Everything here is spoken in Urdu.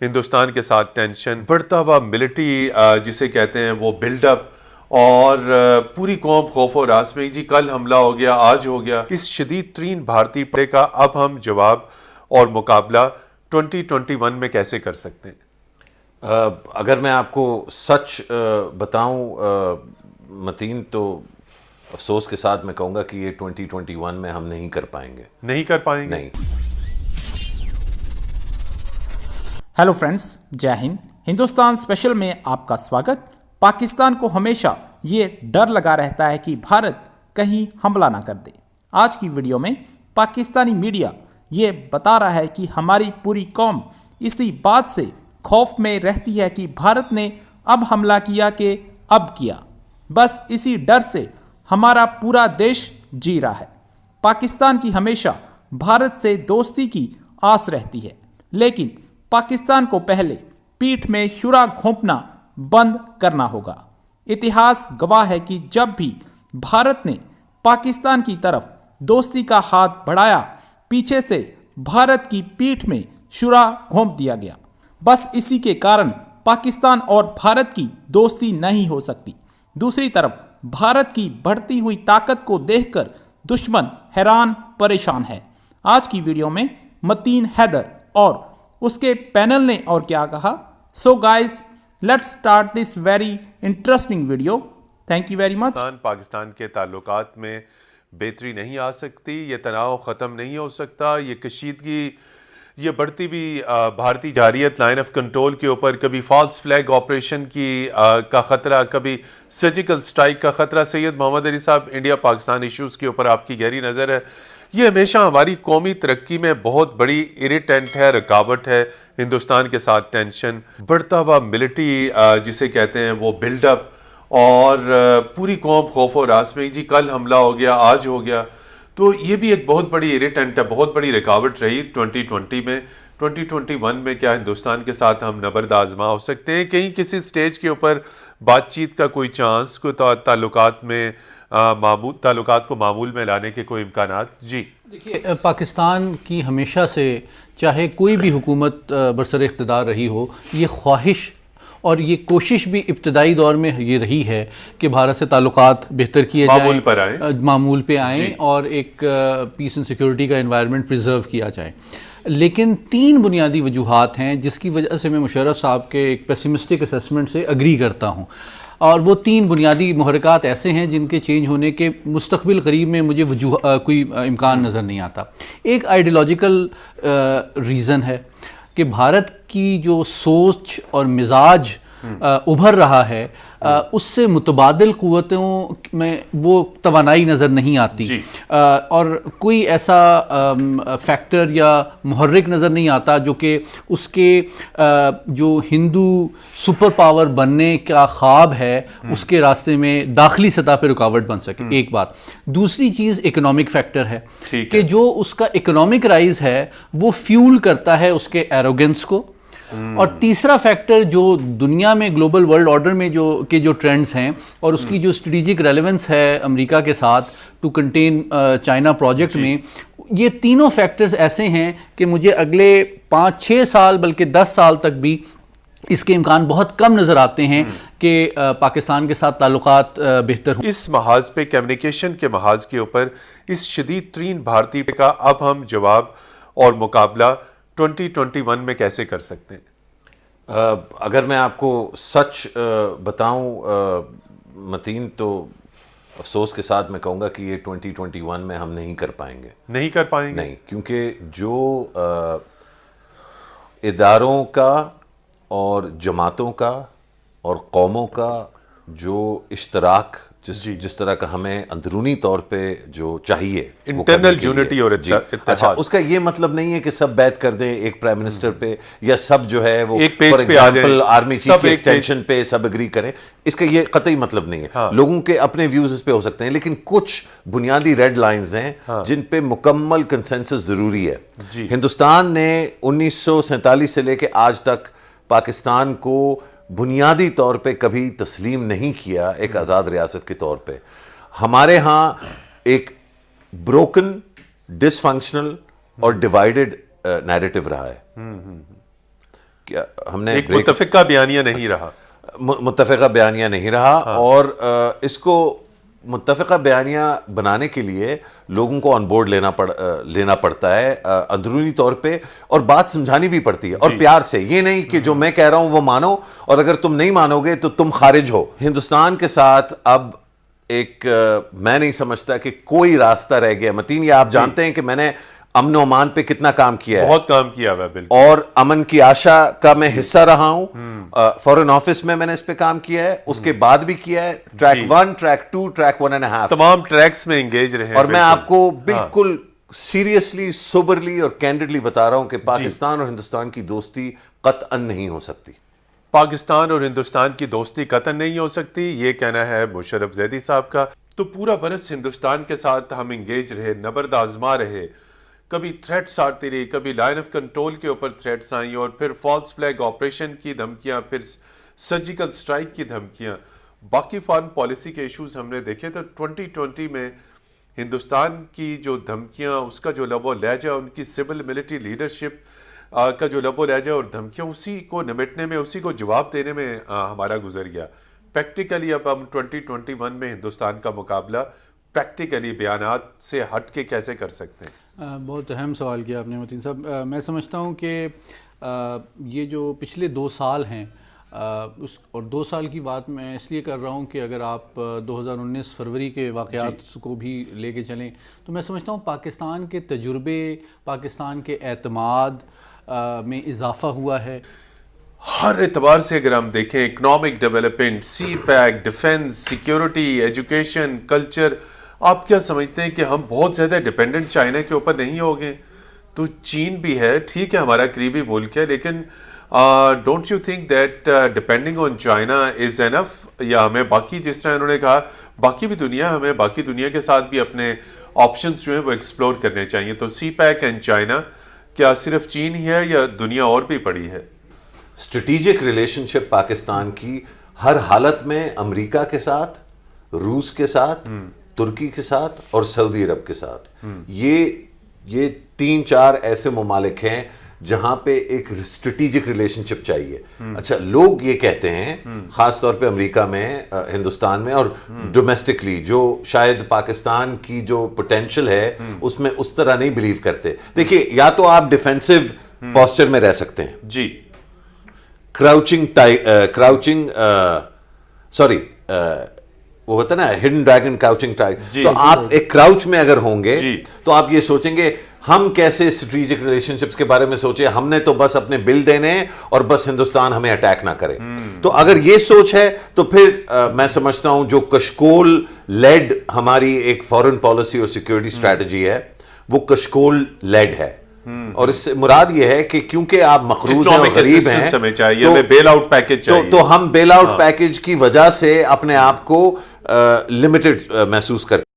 ہندوستان کے ساتھ ٹینشن، بڑھتا ہوا ملٹری جسے کہتے ہیں وہ بلڈ اپ، اور پوری قوم خوف و ہراس میں، جی کل حملہ ہو گیا، آج ہو گیا۔ اس شدید ترین بھارتی پڑے کا اب ہم جواب اور مقابلہ 2021 میں کیسے کر سکتے ہیں؟ اگر میں آپ کو سچ بتاؤں متین، تو افسوس کے ساتھ میں کہوں گا کہ یہ 2021 میں ہم نہیں کر پائیں گے۔ نہیں کر پائیں گے؟ نہیں۔ ہیلو فرینڈز، جے ہند۔ ہندوستان اسپیشل میں آپ کا سواگت۔ پاکستان کو ہمیشہ یہ ڈر لگا رہتا ہے کہ بھارت کہیں حملہ نہ کر دے۔ آج کی ویڈیو میں پاکستانی میڈیا یہ بتا رہا ہے کہ ہماری پوری قوم اسی بات سے خوف میں رہتی ہے کہ بھارت نے اب حملہ کیا کہ اب کیا، بس اسی ڈر سے ہمارا پورا دیش جی رہا ہے۔ پاکستان کی ہمیشہ بھارت سے دوستی کی آس رہتی ہے، لیکن پاکستان کو پہلے پیٹھ میں شورا گھونپنا بند کرنا ہوگا۔ اتہاس گواہ ہے کہ جب بھی بھارت نے پاکستان کی طرف دوستی کا ہاتھ بڑھایا، پیچھے سے بھارت کی پیٹھ میں شورا گھونپ دیا گیا۔ بس اسی کے کارن پاکستان اور بھارت کی دوستی نہیں ہو سکتی۔ دوسری طرف بھارت کی بڑھتی ہوئی طاقت کو دیکھ کر دشمن حیران پریشان ہے۔ آج کی ویڈیو میں متین حیدر اور اس کے پینل نے اور کیا کہا، so guys let's start this very interesting video. Thank you very much. Pakistan کے تعلقات میں بہتری نہیں آ سکتی، یہ تناؤ ختم نہیں ہو سکتا، یہ کشیدگی، یہ بڑھتی بھی بھارتی جارحیت لائن آف کنٹرول کے اوپر، کبھی فالس فلیگ آپریشن کا خطرہ، کبھی سرجیکل سٹرائک کا خطرہ۔ سید محمد علی صاحب، انڈیا پاکستان ایشوز کے اوپر آپ کی گہری نظر ہے۔ یہ ہمیشہ ہماری قومی ترقی میں بہت بڑی اریٹینٹ ہے، رکاوٹ ہے۔ ہندوستان کے ساتھ ٹینشن، بڑھتا ہوا ملٹری جسے کہتے ہیں وہ بلڈ اپ، اور پوری قوم خوف و ہراس میں، جی کل حملہ ہو گیا، آج ہو گیا۔ تو یہ بھی ایک بہت بڑی اریٹینٹ ہے، بہت بڑی رکاوٹ رہی 2020 میں۔ 2021 میں کیا ہندوستان کے ساتھ ہم نبرد آزما ہو سکتے ہیں؟ کہیں کسی سٹیج کے اوپر بات چیت کا کوئی چانس، کوئی تعلقات کو معمول میں لانے کے کوئی امکانات؟ جی دیکھیے، پاکستان کی ہمیشہ سے چاہے کوئی بھی حکومت برسر اقتدار رہی ہو، یہ خواہش اور یہ کوشش بھی ابتدائی دور میں یہ رہی ہے کہ بھارت سے تعلقات بہتر کیے جائیں، معمول پہ آئیں، اور ایک پیس اینڈ سیکورٹی کا انوائرمنٹ پریزرو کیا جائے۔ لیکن تین بنیادی وجوہات ہیں جس کی وجہ سے میں مشرف صاحب کے ایک پیسمسٹک اسیسمنٹ سے اگری کرتا ہوں، اور وہ تین بنیادی محرکات ایسے ہیں جن کے چینج ہونے کے مستقبل قریب میں مجھے کوئی امکان نظر نہیں آتا۔ ایک آئیڈیالوجیکل ریزن ہے کہ بھارت کی جو سوچ اور مزاج ابھر رہا ہے، اس سے متبادل قوتوں میں وہ توانائی نظر نہیں آتی، اور کوئی ایسا فیکٹر یا محرک نظر نہیں آتا جو کہ اس کے جو ہندو سپر پاور بننے کا خواب ہے اس کے راستے میں داخلی سطح پہ رکاوٹ بن سکے۔ ایک بات۔ دوسری چیز اکنامک فیکٹر ہے کہ جو اس کا اکنامک رائز ہے وہ فیول کرتا ہے اس کے ایروگنس کو۔ اور تیسرا فیکٹر جو دنیا میں گلوبل ورلڈ آرڈر میں جو ٹرینڈز ہیں اور اس کی جو اسٹریٹجک ریلیونس ہے امریکہ کے ساتھ ٹو کنٹین چائنا پروجیکٹ میں، یہ تینوں فیکٹرز ایسے ہیں کہ مجھے اگلے 5-6 سال بلکہ 10 سال تک بھی اس کے امکان بہت کم نظر آتے ہیں کہ پاکستان کے ساتھ تعلقات بہتر ہوں۔ اس محاذ پہ، کمیونیکیشن کے محاذ کے اوپر، اس شدید ترین بھارتی کا اب ہم جواب اور مقابلہ 2021 میں کیسے کر سکتے ہیں؟ اگر میں آپ کو سچ بتاؤں متین، تو افسوس کے ساتھ میں کہوں گا کہ یہ 2021 میں ہم نہیں کر پائیں گے۔ نہیں کر پائیں گے؟ نہیں، کیونکہ جو اداروں کا اور جماعتوں کا اور قوموں کا جو اشتراک جس طرح کا ہمیں اندرونی طور پہ جو چاہیے، انٹرنل یونٹی اور اتحاد۔ اچھا، اس کا یہ مطلب نہیں ہے کہ سب بیعت کر دیں ایک پرائم منسٹر پہ، یا سب جو ہے وہ ایک پیج پہ آ جائیں، آرمی چیف کی ایکسٹینشن پہ سب اگری کریں۔ اس کا یہ قطعی مطلب نہیں ہے۔ لوگوں کے اپنے ویوز اس پہ ہو سکتے ہیں، لیکن کچھ بنیادی ریڈ لائنز ہیں جن پہ مکمل کنسنسس ضروری ہے۔ ہندوستان نے 1947 سے لے کے آج تک پاکستان کو بنیادی طور پہ کبھی تسلیم نہیں کیا ایک آزاد ریاست کے طور پہ۔ ہمارے ہاں ایک بروکن، ڈس فنکشنل اور ڈیوائیڈڈ نیریٹو رہا ہے۔ ہم نے ایک متفقہ بیانیہ نہیں رہا، متفقہ بیانیہ نہیں رہا، اور اس کو متفقہ بیانیہ بنانے کے لیے لوگوں کو آن بورڈ لینا پڑتا ہے اندرونی طور پہ، اور بات سمجھانی بھی پڑتی ہے، اور پیار سے. یہ نہیں کہ جو میں کہہ رہا ہوں وہ مانو، اور اگر تم نہیں مانو گے تو تم خارج ہو. ہندوستان کے ساتھ اب ایک میں نہیں سمجھتا کہ کوئی راستہ رہ گیا. متین، یہ آپ جانتے ہیں کہ میں نے امن و امان پہ کتنا کام کیا ہے، بہت کام کیا ہوا ہے، بالکل. اور امن کی آشا کا میں حصہ رہا ہوں. فورن آفس میں نے اس پہ کام کیا ہے، اس کے بعد بھی کیا ہے. ٹریک 1، ٹریک 2، ٹریک 1.5، تمام ٹریکس میں انگیج رہے. اور میں آپ کو بالکل سیریسلی، سوبرلی اور کینڈڈلی بتا رہا ہوں کہ پاکستان اور ہندوستان کی دوستی قطعاً نہیں ہو سکتی. پاکستان اور ہندوستان کی دوستی قطعاً نہیں ہو سکتی، یہ کہنا ہے مشرف زیدی صاحب کا. تو پورا برس ہندوستان کے ساتھ ہم انگیج رہے، نبرد آزما رہے. کبھی تھریٹس آتی رہی، کبھی لائن آف کنٹرول کے اوپر تھریٹس آئیں، اور پھر فالس فلیگ آپریشن کی دھمکیاں، پھر سرجیکل سٹرائک کی دھمکیاں. باقی فارن پالیسی کے ایشوز ہم نے دیکھے تو 2020 میں ہندوستان کی جو دھمکیاں، اس کا جو لب و لہجہ، ان کی سول ملٹری لیڈرشپ کا جو لب و لہجہ اور دھمکیاں، اسی کو نمٹنے میں، اسی کو جواب دینے میں ہمارا گزر گیا. پریکٹیکلی اب ہم 2021 میں ہندوستان کا مقابلہ پریکٹیکلی بیانات سے ہٹ کے کیسے کر سکتے ہیں؟ بہت اہم سوال کیا آپ نے متین صاحب. میں سمجھتا ہوں کہ یہ جو پچھلے 2 سال ہیں، اور 2 سال کی بات میں اس لیے کر رہا ہوں کہ اگر آپ 2019 فروری کے واقعات کو بھی لے کے چلیں تو میں سمجھتا ہوں پاکستان کے تجربے، پاکستان کے اعتماد میں اضافہ ہوا ہے. ہر اعتبار سے اگر ہم دیکھیں، economic development, CPEC, defence, security, education, culture, آپ کیا سمجھتے ہیں کہ ہم بہت زیادہ ڈیپینڈنٹ چائنا کے اوپر نہیں ہو گئے؟ تو چین بھی ہے، ٹھیک ہے ہمارا قریبی ملک ہے، لیکن don't you think that depending on China is enough? یا ہمیں باقی، جس طرح انہوں نے کہا، باقی بھی دنیا، ہمیں باقی دنیا کے ساتھ بھی اپنے آپشنز جو ہیں وہ ایکسپلور کرنے چاہیے. تو سی پیک اینڈ چائنا، کیا صرف چین ہی ہے یا دنیا اور بھی پڑی ہے؟ اسٹریٹجک ریلیشن شپ پاکستان کی ہر حالت میں امریکہ کے ساتھ، روس کے ساتھ، ترکی کے ساتھ اور سعودی عرب کے ساتھ، یہ 3-4 ایسے ممالک ہیں جہاں پہ ایک اسٹریٹجک ریلیشن شپ چاہیے. اچھا، لوگ یہ کہتے ہیں خاص طور پہ امریکہ میں، ہندوستان میں، اور ڈومیسٹکلی جو شاید پاکستان کی جو پوٹینشل ہے اس میں اس طرح نہیں بلیو کرتے. دیکھیے، یا تو آپ ڈیفینسو پوسچر میں رہ سکتے ہیں، جی، وہ ہوتا ہے نا ہڈن ڈریگن کراؤچنگ ٹائگر. تو آپ ایک کراؤچ میں اگر ہوں گے تو آپ یہ سوچیں گے ہم کیسے اسٹریٹجک ریلیشن شپس کے بارے میں سوچیں، ہم نے تو بس اپنے بل دینے ہیں اور بس ہندوستان ہمیں اٹیک نہ کرے. تو اگر یہ سوچ ہے تو پھر میں سمجھتا ہوں جو کشکول لیڈ ہماری ایک فورن پالیسی اور سیکیورٹی اسٹریٹجی ہے وہ کشکول لیڈ ہے. اور اس سے مراد یہ ہے کہ کیونکہ آپ مقروض ہیں اور غریب ہیں تو ہم بیل آؤٹ پیکج کی وجہ سے اپنے آپ کو لمیٹڈ محسوس کرتے ہیں.